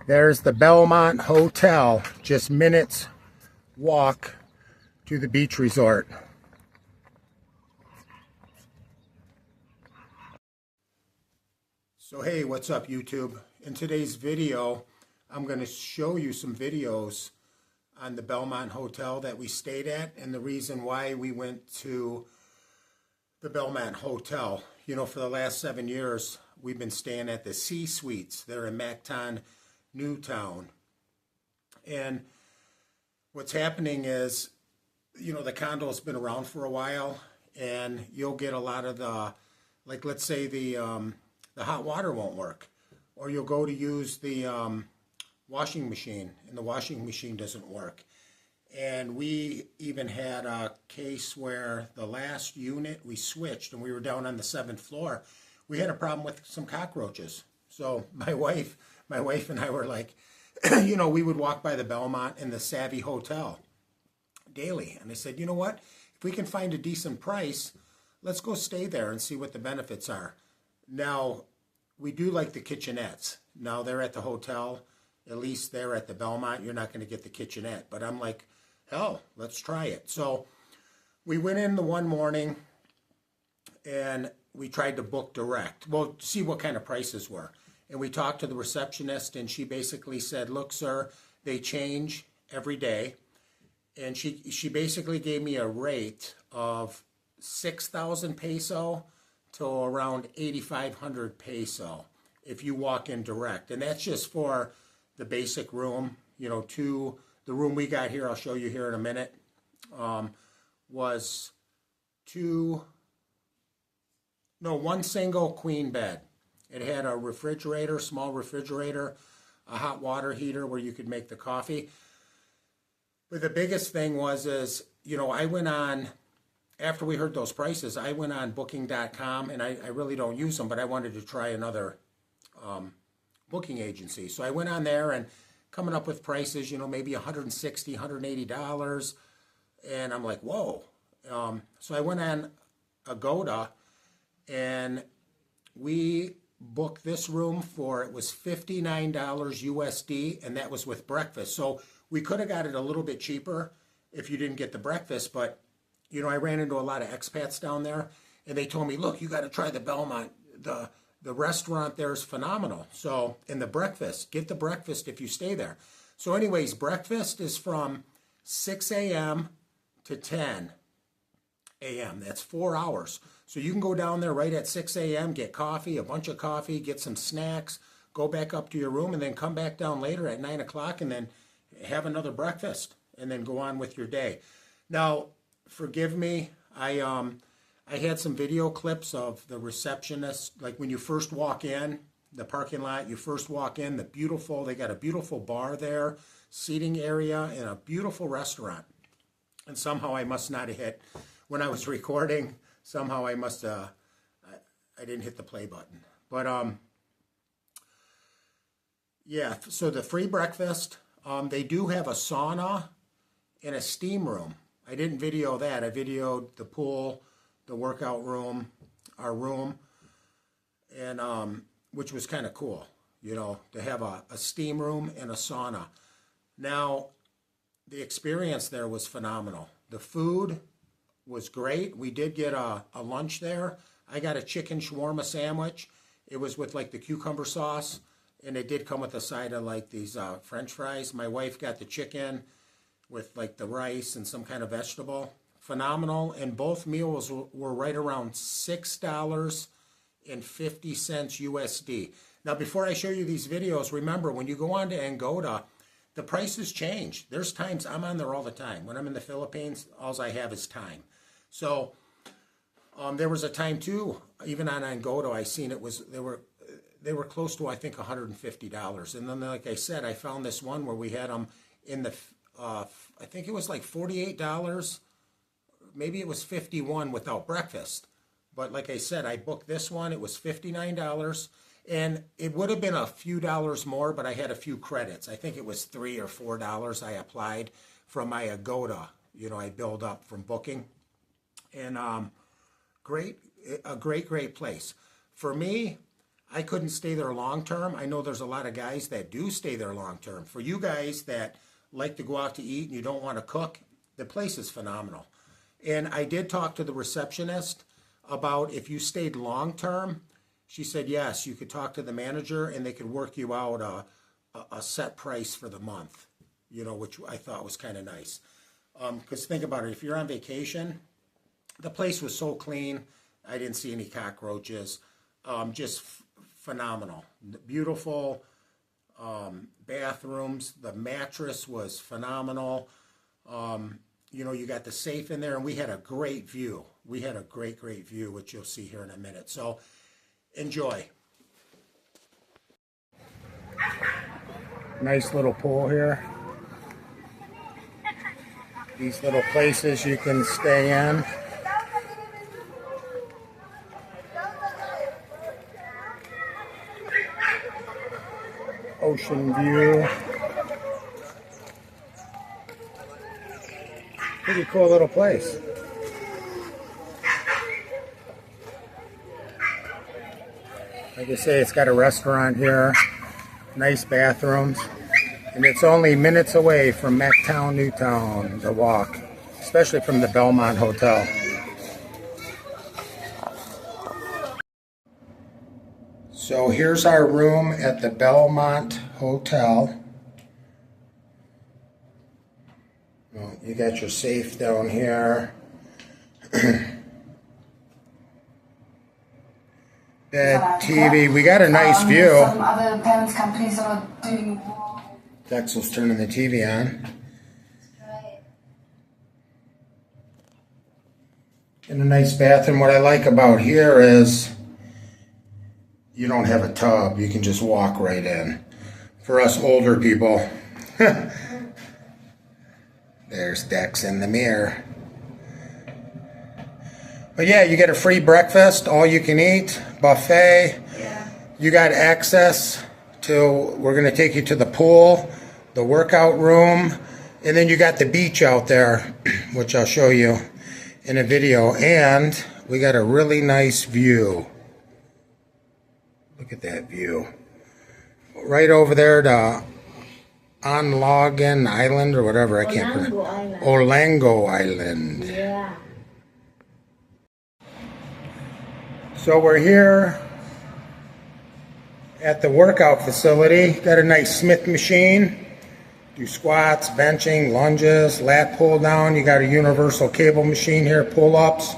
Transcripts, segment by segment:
There's the Belmont Hotel, just minutes walk to the beach resort. So hey, what's up YouTube? In today's video, I'm going to show you some videos on the Belmont Hotel that we stayed at and the reason why we went to the Belmont Hotel. You know, for the last 7 years, we've been staying at the C Suites. They're in Mactan Newtown. And what's happening is, you know, the condo's been around for a while, and you'll get a lot of the, like, let's say the hot water won't work, or you'll go to use the washing machine, and the washing machine doesn't work. And we even had a case where the last unit we switched, and we were down on the 7th floor. We had a problem with some cockroaches. So my wife and I were like, you know, we would walk by the Belmont and the Savvy Hotel daily. And I said, you know what? If we can find a decent price, let's go stay there and see what the benefits are. Now, we do like the kitchenettes. Now, they're at the hotel. At least they're at the Belmont. You're not going to get the kitchenette. But I'm like, hell, let's try it. So we went in the one morning and we tried to book direct. Well, to see what kind of prices were. And we talked to the receptionist, and she basically said, look, sir, they change every day. And she basically gave me a rate of 6,000 peso to around 8,500 peso if you walk in direct. And that's just for the basic room. You know, the room we got here, I'll show you here in a minute, was one single queen bed. It had a refrigerator, small refrigerator, a hot water heater where you could make the coffee. But the biggest thing was, you know, I went on, after we heard those prices, I went on booking.com, and I really don't use them, but I wanted to try another booking agency. So I went on there and coming up with prices, you know, maybe $160, $180. And I'm like, whoa. So I went on Agoda, and we booked this room for, it was $59 USD, and that was with breakfast. So we could have got it a little bit cheaper if you didn't get the breakfast, but, you know, I ran into a lot of expats down there, and they told me, look, you got to try the Belmont. The restaurant there is phenomenal. So, and the breakfast, get the breakfast if you stay there. So anyways, breakfast is from 6 a.m. to 10 a.m. That's 4 hours. So you can go down there right at 6 a.m., get coffee, a bunch of coffee, get some snacks, go back up to your room, and then come back down later at 9 o'clock and then have another breakfast and then go on with your day. Now, forgive me, I had some video clips of the receptionist, like when you first walk in the parking lot, you first walk in, they got a beautiful bar there, seating area, and a beautiful restaurant. And somehow I must not have hit, when I was recording, somehow I must, I didn't hit the play button. But, yeah, so the free breakfast, they do have a sauna and a steam room. I didn't video that. I videoed the pool, the workout room, our room, and which was kind of cool, you know, to have a steam room and a sauna. Now, the experience there was phenomenal. The food was great. We did get a lunch there. I got a chicken shawarma sandwich. It was with like the cucumber sauce, and it did come with a side of like these French fries. My wife got the chicken with like the rice and some kind of vegetable. Phenomenal, and both meals were right around $6.50 USD. Now, before I show you these videos, remember, when you go on to Angoda, the prices change. There's times, I'm on there all the time. When I'm in the Philippines, all I have is time. So there was a time too, even on Angoda, I seen it was, they were close to, I think, $150. And then, like I said, I found this one where we had them in the, I think it was like $48. Maybe it was 51 without breakfast. But like I said, I booked this one. It was $59. And it would have been a few dollars more, but I had a few credits. I think it was $3 or $4 I applied from my Agoda. You know, I build up from booking. And a great place. For me, I couldn't stay there long term. I know there's a lot of guys that do stay there long term. For you guys that like to go out to eat and you don't want to cook, the place is phenomenal. And I did talk to the receptionist about if you stayed long term. She said yes, you could talk to the manager and they could work you out a set price for the month, you know, which I thought was kind of nice. Because think about it, if you're on vacation, the place was so clean. I didn't see any cockroaches. Just phenomenal. Beautiful bathrooms. The mattress was phenomenal. You know, you got the safe in there, and we had a great view. We had a great view, which you'll see here in a minute. So enjoy. Nice little pool here. These little places you can stay in. Ocean view. Pretty cool little place. Like I say, it's got a restaurant here, nice bathrooms, and it's only minutes away from Mactan Newtown, the walk, especially from the Belmont Hotel. So here's our room at the Belmont Hotel. You got your safe down here. Bed, TV. We got a nice view. Some other payments companies are doing. Dexel's turning the TV on. In a nice bathroom. What I like about here is you don't have a tub. You can just walk right in. For us older people. There's Dex in the mirror. But yeah, you get a free breakfast, all you can eat, buffet. Yeah. You got access to, we're going to take you to the pool, the workout room, and then you got the beach out there, which I'll show you in a video. And we got a really nice view. Look at that view. Right over there to Onlogan Island or whatever, I can't pronounce. Olango Island. Yeah. So we're here at the workout facility. Got a nice Smith machine. Do squats, benching, lunges, lat pull down. You got a universal cable machine here, pull-ups.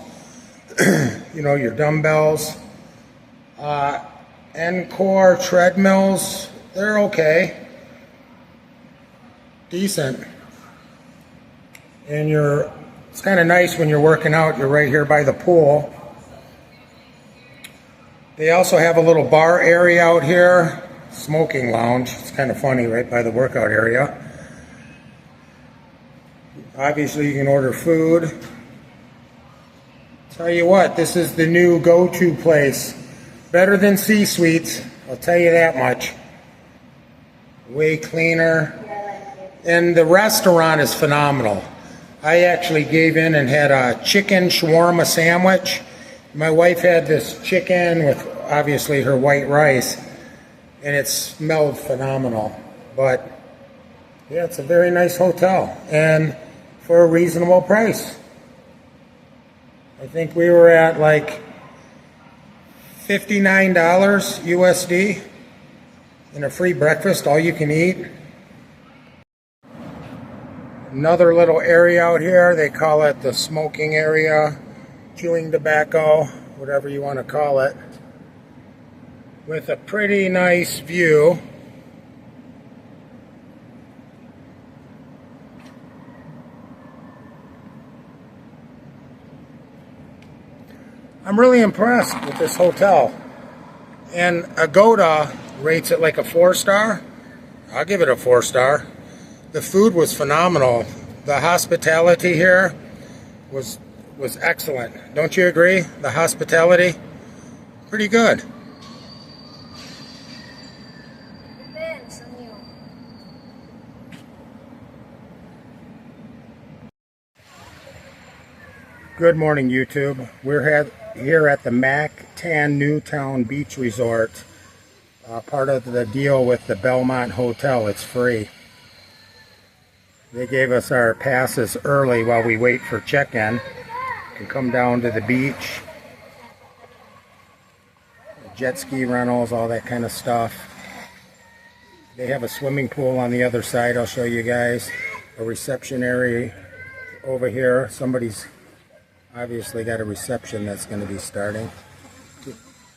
You know, your dumbbells. Encore treadmills. They're okay. Decent. And it's kind of nice when you're working out, you're right here by the pool. They also have a little bar area out here, smoking lounge. It's kind of funny, right by the workout area. Obviously you can order food. Tell you what, this is the new go-to place. Better than C-Suites, I'll tell you that much. Way cleaner. And the restaurant is phenomenal. I actually gave in and had a chicken shawarma sandwich. My wife had this chicken with obviously her white rice, and it smelled phenomenal. But yeah, it's a very nice hotel, and for a reasonable price. I think we were at like $59 USD and a free breakfast, all you can eat. Another little area out here, they call it the smoking area, chewing tobacco, whatever you want to call it, with a pretty nice view. I'm really impressed with this hotel. And Agoda rates it like a 4-star. I'll give it a 4-star. The food was phenomenal. The hospitality here was excellent. Don't you agree? The hospitality, pretty good. Good morning, YouTube. We're here at the Mactan Newtown Beach Resort. Part of the deal with the Belmont Hotel, it's free. They gave us our passes early while we wait for check-in. Can come down to the beach, jet ski rentals, all that kind of stuff. They have a swimming pool on the other side, I'll show you guys. A reception area over here. Somebody's obviously got a reception that's going to be starting.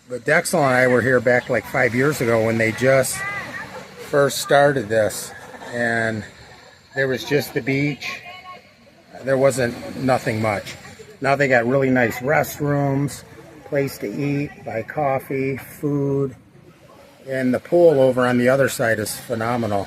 But Dexel and I were here back like 5 years ago when they just first started this, and there was just the beach. There wasn't nothing much. Now they got really nice restrooms, place to eat, buy coffee, food, and the pool over on the other side is phenomenal.